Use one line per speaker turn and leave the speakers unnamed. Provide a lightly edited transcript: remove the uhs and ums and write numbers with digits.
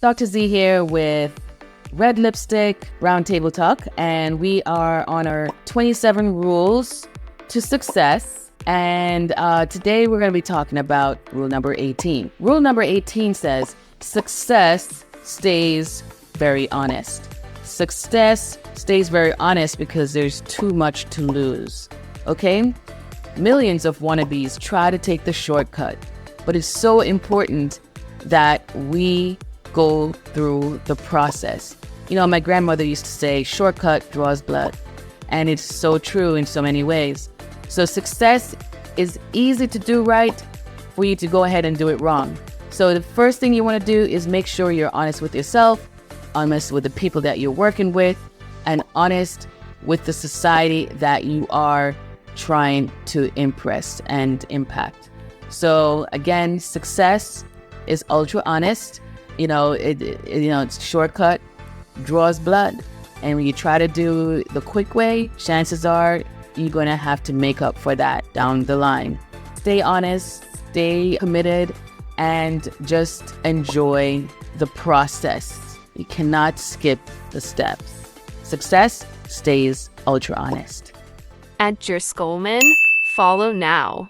Dr. Z here with Red Lipstick Roundtable Talk, and we are on our 27 rules to success. And today we're going to be talking about rule number 18. Rule number 18 says success stays very honest. Success stays very honest because there's too much to lose. Okay? Millions of wannabes try to take the shortcut, but it's so important that we go through the process. You know, my grandmother used to say, shortcut draws blood. And it's so true in so many ways. So success is easy to do right for you to go ahead and do it wrong. So the first thing you want to do is make sure you're honest with yourself, honest with the people that you're working with, and honest with the society that you are trying to impress and impact. So again, success is ultra honest. It's shortcut draws blood. And when you try to do the quick way, chances are you're going to have to make up for that down the line. Stay honest, stay committed, and just enjoy the process. You cannot skip the steps. Success stays ultra honest.
Enter Skolman. Follow now.